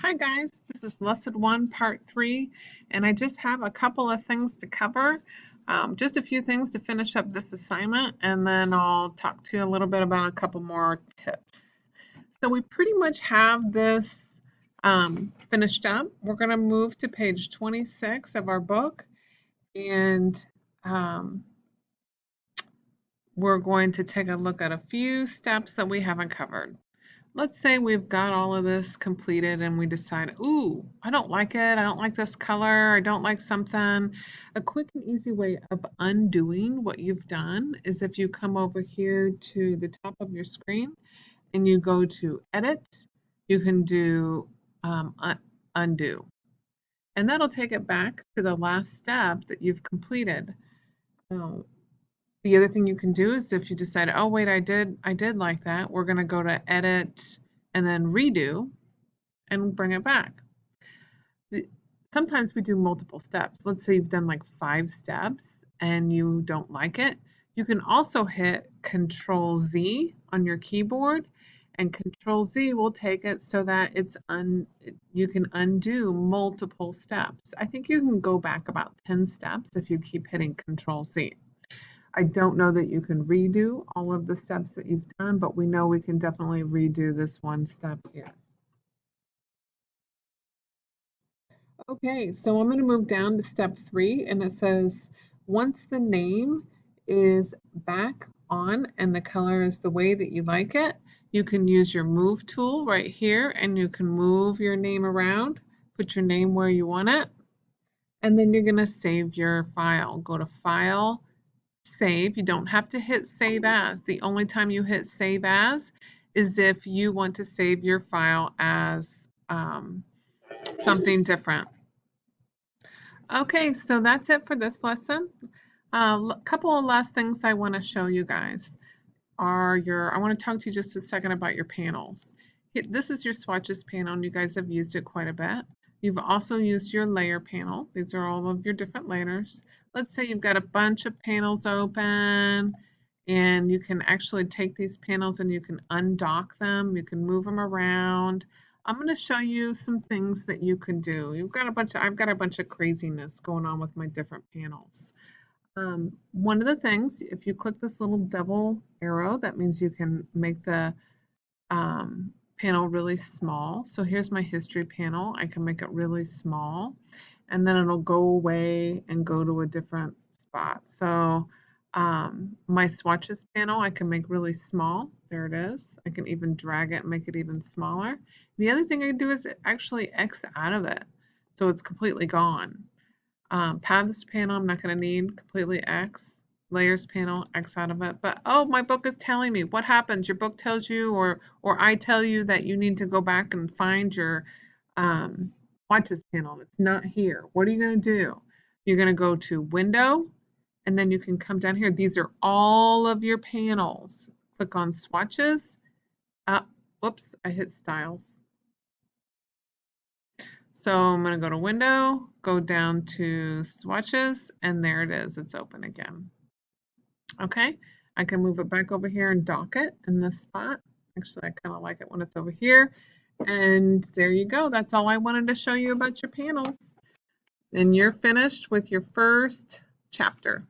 Hi guys, this is Lesson 1, Part 3, and I just have a couple of things to cover. Just a few things to finish up this assignment, and then I'll talk to you a little bit about a couple more tips. So we pretty much have this finished up. We're going to move to page 26 of our book, and we're going to take a look at a few steps that we haven't covered. Let's say we've got all of this completed and we decide, ooh, I don't like it. I don't like this color. I don't like something. A quick and easy way of undoing what you've done is if you come over here to the top of your screen and you go to Edit, you can do Undo. And that'll take it back to the last step that you've completed. The other thing you can do is if you decide, oh wait, I did like that, we're going to go to Edit and then Redo and bring it back. Sometimes we do multiple steps. Let's say you've done like 5 steps and you don't like it. You can also hit Control Z on your keyboard, and Control Z will take it so that you can undo multiple steps. I think you can go back about 10 steps if you keep hitting Control Z. I don't know that you can redo all of the steps that you've done, but we know we can definitely redo this one step here. Okay, so I'm going to move down to step 3, and it says once the name is back on and the color is the way that you like it, you can use your move tool right here and you can move your name around, put your name where you want it, and then you're going to save your file. Go to File, Save. You don't have to hit Save As. The only time you hit Save As is if you want to save your file as something different. Okay, so that's it for this lesson. A couple of last things I want to show you guys are I want to talk to you just a second about your panels. This is your swatches panel, and you guys have used it quite a bit. You've also used your layer panel. These are all of your different layers. Let's say you've got a bunch of panels open, and you can actually take these panels and you can undock them. You can move them around. I'm going to show you some things that you can do. I've got a bunch of craziness going on with my different panels. One of the things, if you click this little double arrow, that means you can make the panel really small. So here's my history panel. I can make it really small, and then it'll go away and go to a different spot. So my swatches panel, I can make really small. There it is. I can even drag it and make it even smaller. The other thing I can do is actually X out of it, so it's completely gone. Paths panel, I'm not going to need, completely X. Layers panel, X out of it. But oh, my book is telling me. What happens? Your book tells you, or I tell you that you need to go back and find your swatches panel. It's not here. What are you going to do? You're going to go to Window, and then you can come down here. These are all of your panels. Click on Swatches. Whoops, I hit Styles. So I'm going to go to Window, go down to Swatches, and there it is. It's open again. Okay, I can move it back over here and dock it in this spot. Actually, I kind of like it when it's over here. And there you go. That's all I wanted to show you about your panels. And you're finished with your first chapter.